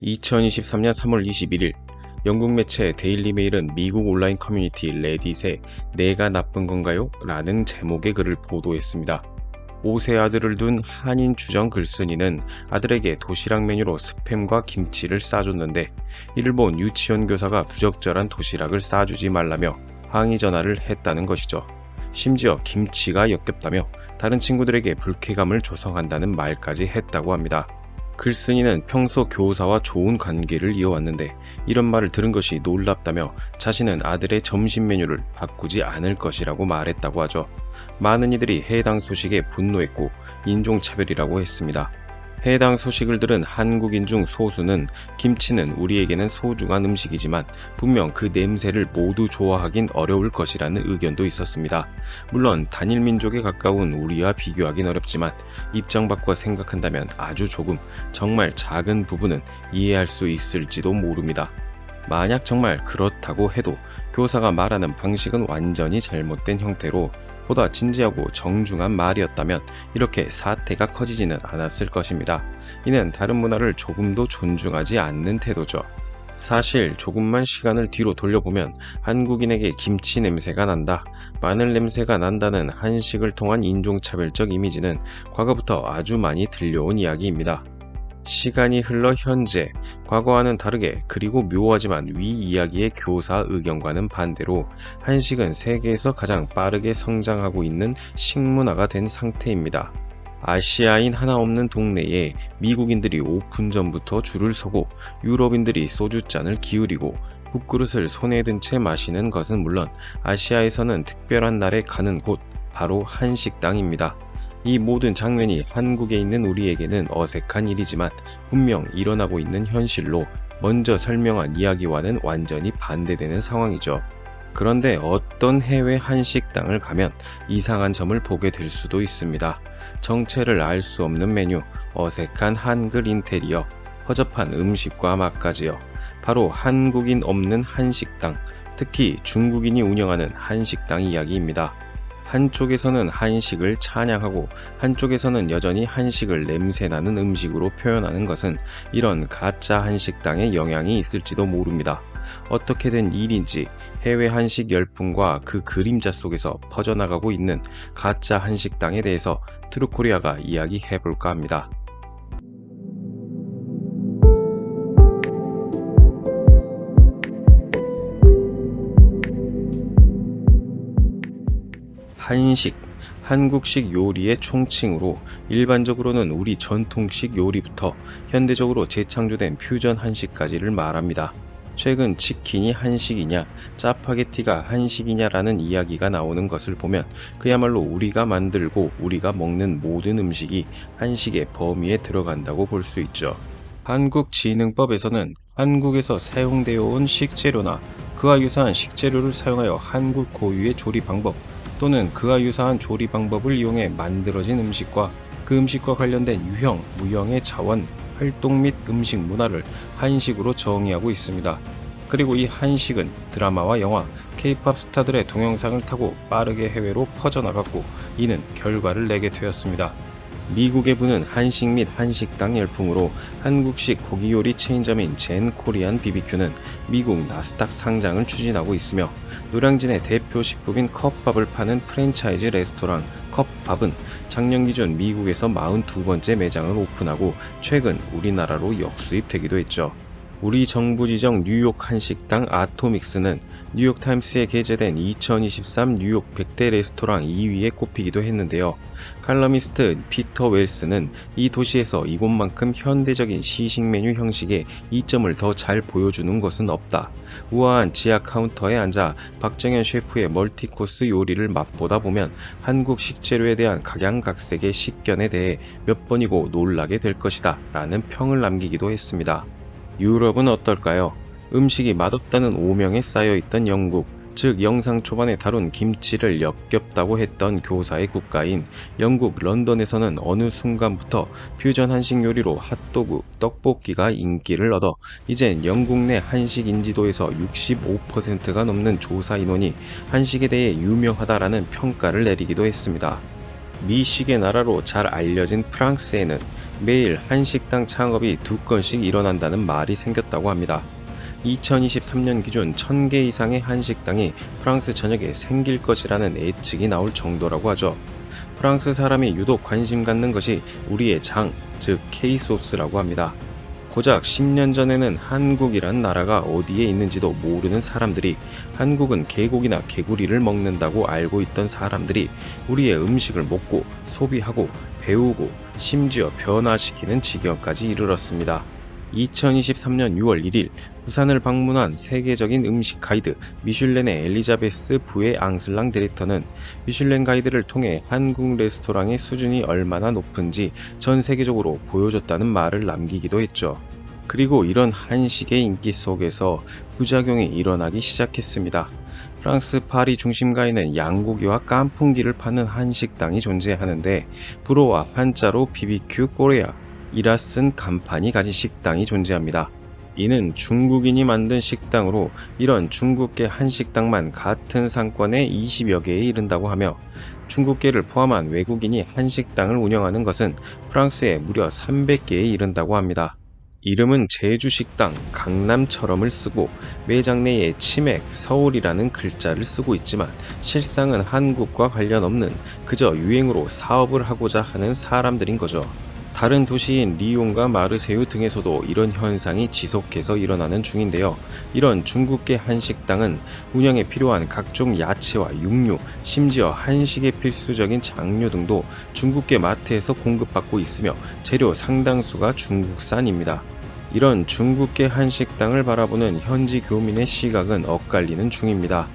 2023년 3월 21일 영국 매체 데일리 메일은 미국 온라인 커뮤니티 레딧에 "내가 나쁜 건가요? 라는 제목의 글을 보도했습니다. 5세 아들을 둔 한인 주정 글쓴이는 아들에게 도시락 메뉴로 스팸과 김치를 싸줬는데 이를 본 유치원 교사가 부적절한 도시락을 싸주지 말라며 항의 전화를 했다는 것이죠. 심지어 김치가 역겹다며 다른 친구들에게 불쾌감을 조성한다는 말까지 했다고 합니다. 글쓴이는 평소 교사와 좋은 관계를 이어왔는데 이런 말을 들은 것이 놀랍다며 자신은 아들의 점심 메뉴를 바꾸지 않을 것이라고 말했다고 하죠. 많은 이들이 해당 소식에 분노했고 인종차별이라고 했습니다. 해당 소식을 들은 한국인 중 소수는 김치는 우리에게는 소중한 음식이지만 분명 그 냄새를 모두 좋아하긴 어려울 것이라는 의견도 있었습니다. 물론 단일 민족에 가까운 우리와 비교하긴 어렵지만 입장 바꿔 생각한다면 아주 조금, 정말 작은 부분은 이해할 수 있을지도 모릅니다. 만약 정말 그렇다고 해도 교사가 말하는 방식은 완전히 잘못된 형태로 보다 진지하고 정중한 말이었다면 이렇게 사태가 커지지는 않았을 것입니다. 이는 다른 문화를 조금도 존중하지 않는 태도죠. 사실 조금만 시간을 뒤로 돌려보면 한국인에게 김치 냄새가 난다, 마늘 냄새가 난다는 한식을 통한 인종차별적 이미지는 과거부터 아주 많이 들려온 이야기입니다. 시간이 흘러 현재, 과거와는 다르게 그리고 묘하지만 위 이야기의 교사 의견과는 반대로 한식은 세계에서 가장 빠르게 성장하고 있는 식문화가 된 상태입니다. 아시아인 하나 없는 동네에 미국인들이 오픈 전부터 줄을 서고 유럽인들이 소주잔을 기울이고 국그릇을 손에 든 채 마시는 것은 물론 아시아에서는 특별한 날에 가는 곳, 바로 한식당입니다. 이 모든 장면이 한국에 있는 우리에게는 어색한 일이지만 분명 일어나고 있는 현실로 먼저 설명한 이야기와는 완전히 반대되는 상황이죠. 그런데 어떤 해외 한식당을 가면 이상한 점을 보게 될 수도 있습니다. 정체를 알 수 없는 메뉴, 어색한 한글 인테리어, 허접한 음식과 맛까지요. 바로 한국인 없는 한식당, 특히 중국인이 운영하는 한식당 이야기입니다. 한쪽에서는 한식을 찬양하고 한쪽에서는 여전히 한식을 냄새나는 음식으로 표현하는 것은 이런 가짜 한식당의 영향이 있을지도 모릅니다. 어떻게 된 일인지 해외 한식 열풍과 그 그림자 속에서 퍼져나가고 있는 가짜 한식당에 대해서 트루코리아가 이야기해볼까 합니다. 한식, 한국식 요리의 총칭으로 일반적으로는 우리 전통식 요리부터 현대적으로 재창조된 퓨전 한식까지를 말합니다. 최근 치킨이 한식이냐, 짜파게티가 한식이냐라는 이야기가 나오는 것을 보면 그야말로 우리가 만들고 우리가 먹는 모든 음식이 한식의 범위에 들어간다고 볼 수 있죠. 한국진흥법에서는 한국에서 사용되어 온 식재료나 그와 유사한 식재료를 사용하여 한국 고유의 조리 방법 또는 그와 유사한 조리 방법을 이용해 만들어진 음식과 그 음식과 관련된 유형, 무형의 자원, 활동 및 음식 문화를 한식으로 정의하고 있습니다. 그리고 이 한식은 드라마와 영화, K-팝 스타들의 동영상을 타고 빠르게 해외로 퍼져나갔고 이는 결과를 내게 되었습니다. 미국에 부는 한식 및 한식당 열풍으로 한국식 고기 요리 체인점인 젠 코리안 BBQ는 미국 나스닥 상장을 추진하고 있으며 노량진의 대표 식품인 컵밥을 파는 프랜차이즈 레스토랑 컵밥은 작년 기준 미국에서 42번째 매장을 오픈하고 최근 우리나라로 역수입되기도 했죠. 우리 정부 지정 뉴욕 한식당 아토믹스는 뉴욕타임스에 게재된 2023 뉴욕 100대 레스토랑 2위에 꼽히기도 했는데요. 칼럼니스트 피터 웰스는 이 도시에서 이곳만큼 현대적인 시식 메뉴 형식의 이점을 더 잘 보여주는 곳은 없다. 우아한 지하 카운터에 앉아 박정현 셰프의 멀티코스 요리를 맛보다 보면 한국 식재료에 대한 각양각색의 식견에 대해 몇 번이고 놀라게 될 것이다 라는 평을 남기기도 했습니다. 유럽은 어떨까요? 음식이 맛없다는 오명에 쌓여있던 영국, 즉 영상 초반에 다룬 김치를 역겹다고 했던 교사의 국가인 영국 런던에서는 어느 순간부터 퓨전 한식 요리로 핫도그, 떡볶이가 인기를 얻어 이젠 영국 내 한식 인지도에서 65%가 넘는 조사 인원이 한식에 대해 유명하다라는 평가를 내리기도 했습니다. 미식의 나라로 잘 알려진 프랑스에는 매일 한식당 창업이 2건씩 일어난다는 말이 생겼다고 합니다. 2023년 기준 1000개 이상의 한식당이 프랑스 전역에 생길 것이라는 예측이 나올 정도라고 하죠. 프랑스 사람이 유독 관심 갖는 것이 우리의 장, 즉 K소스라고 합니다. 고작 10년 전에는 한국이란 나라가 어디에 있는지도 모르는 사람들이 한국은 개고기나 개구리를 먹는다고 알고 있던 사람들이 우리의 음식을 먹고 소비하고 배우고 심지어 변화시키는 지경까지 이르렀습니다. 2023년 6월 1일 부산을 방문한 세계적인 음식 가이드 미슐랭의 엘리자베스 부의 앙슬랑 디렉터는 미슐랭 가이드를 통해 한국 레스토랑의 수준이 얼마나 높은지 전 세계적으로 보여줬다는 말을 남기기도 했죠. 그리고 이런 한식의 인기 속에서 부작용이 일어나기 시작했습니다. 프랑스 파리 중심가에는 양고기와 깐풍기를 파는 한식당이 존재하는데 불어와 한자로 BBQ 코리아 이라 쓴 간판이 가진 식당이 존재합니다. 이는 중국인이 만든 식당으로 이런 중국계 한식당만 같은 상권에 20여 개에 이른다고 하며 중국계를 포함한 외국인이 한식당을 운영하는 것은 프랑스에 무려 300개에 이른다고 합니다. 이름은 제주식당, 강남처럼을 쓰고 매장 내에 치맥, 서울이라는 글자를 쓰고 있지만 실상은 한국과 관련 없는 그저 유행으로 사업을 하고자 하는 사람들인 거죠. 다른 도시인 리옹과 마르세유 등에서도 이런 현상이 지속해서 일어나는 중인데요. 이런 중국계 한식당은 운영에 필요한 각종 야채와 육류, 심지어 한식에 필수적인 장류 등도 중국계 마트에서 공급받고 있으며 재료 상당수가 중국산입니다. 이런 중국계 한식당을 바라보는 현지 교민의 시각은 엇갈리는 중입니다.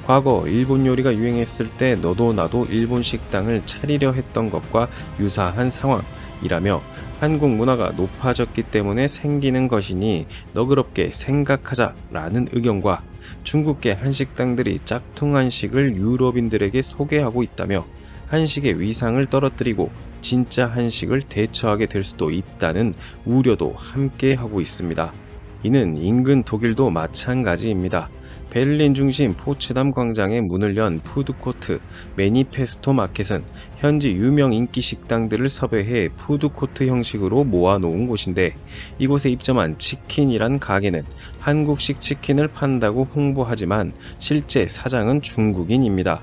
과거 일본 요리가 유행했을 때 너도 나도 일본 식당을 차리려 했던 것과 유사한 상황이라며 한국 문화가 높아졌기 때문에 생기는 것이니 너그럽게 생각하자라는 의견과 중국계 한식당들이 짝퉁 한식을 유럽인들에게 소개하고 있다며 한식의 위상을 떨어뜨리고 진짜 한식을 대처하게 될 수도 있다는 우려도 함께 하고 있습니다. 이는 인근 독일도 마찬가지입니다. 베를린 중심 포츠담 광장에 문을 연 푸드코트 매니페스토 마켓은 현지 유명 인기 식당들을 섭외해 푸드코트 형식으로 모아놓은 곳인데 이곳에 입점한 치킨이란 가게는 한국식 치킨을 판다고 홍보하지만 실제 사장은 중국인입니다.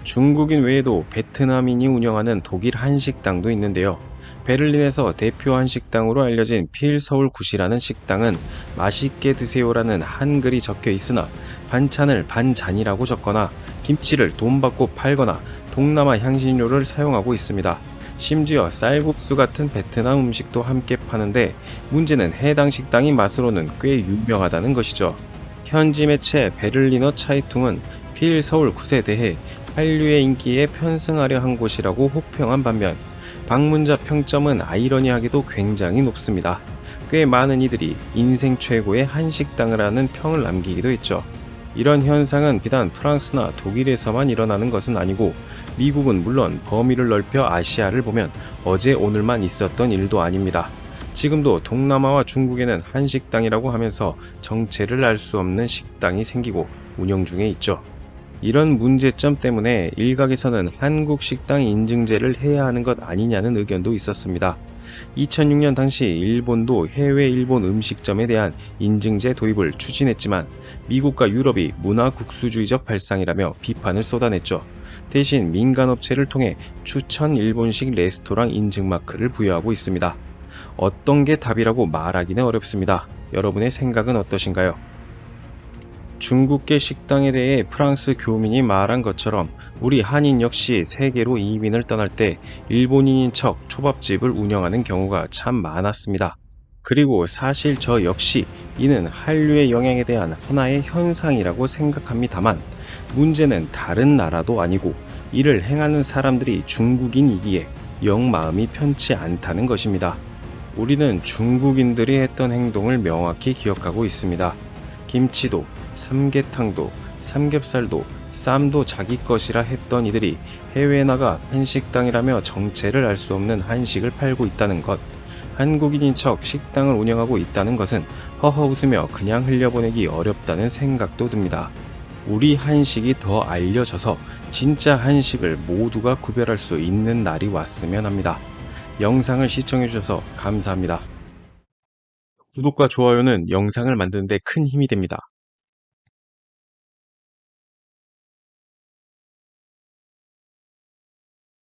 중국인 외에도 베트남인이 운영하는 독일 한식당도 있는데요. 베를린에서 대표 한식당으로 알려진 필서울 굿이라는 식당은 맛있게 드세요라는 한글이 적혀 있으나 반찬을 반잔이라고 적거나 김치를 돈 받고 팔거나 동남아 향신료를 사용하고 있습니다. 심지어 쌀국수 같은 베트남 음식도 함께 파는데 문제는 해당 식당이 맛으로는 꽤 유명하다는 것이죠. 현지 매체 베를리너 차이퉁은 필서울 굿에 대해 한류의 인기에 편승하려 한 곳이라고 호평한 반면 방문자 평점은 아이러니하게도 굉장히 높습니다. 꽤 많은 이들이 인생 최고의 한식당을 하는 평을 남기기도 했죠. 이런 현상은 비단 프랑스나 독일에서만 일어나는 것은 아니고 미국은 물론 범위를 넓혀 아시아를 보면 어제 오늘만 있었던 일도 아닙니다. 지금도 동남아와 중국에는 한식당이라고 하면서 정체를 알 수 없는 식당이 생기고 운영 중에 있죠. 이런 문제점 때문에 일각에서는 한국 식당 인증제를 해야 하는 것 아니냐는 의견도 있었습니다. 2006년 당시 일본도 해외 일본 음식점에 대한 인증제 도입을 추진했지만 미국과 유럽이 문화 국수주의적 발상이라며 비판을 쏟아냈죠. 대신 민간업체를 통해 추천 일본식 레스토랑 인증마크를 부여하고 있습니다. 어떤 게 답이라고 말하기는 어렵습니다. 여러분의 생각은 어떠신가요? 중국계 식당에 대해 프랑스 교민이 말한 것처럼 우리 한인 역시 세계로 이민을 떠날 때 일본인인 척 초밥집을 운영하는 경우가 참 많았습니다. 그리고 사실 저 역시 이는 한류의 영향에 대한 하나의 현상이라고 생각합니다만 문제는 다른 나라도 아니고 이를 행하는 사람들이 중국인이기에 영 마음이 편치 않다는 것입니다. 우리는 중국인들이 했던 행동을 명확히 기억하고 있습니다. 김치도 삼계탕도 삼겹살도 쌈도 자기 것이라 했던 이들이 해외에 나가 한식당이라며 정체를 알 수 없는 한식을 팔고 있다는 것, 한국인인 척 식당을 운영하고 있다는 것은 허허 웃으며 그냥 흘려보내기 어렵다는 생각도 듭니다. 우리 한식이 더 알려져서 진짜 한식을 모두가 구별할 수 있는 날이 왔으면 합니다. 영상을 시청해주셔서 감사합니다. 구독과 좋아요는 영상을 만드는 데 큰 힘이 됩니다.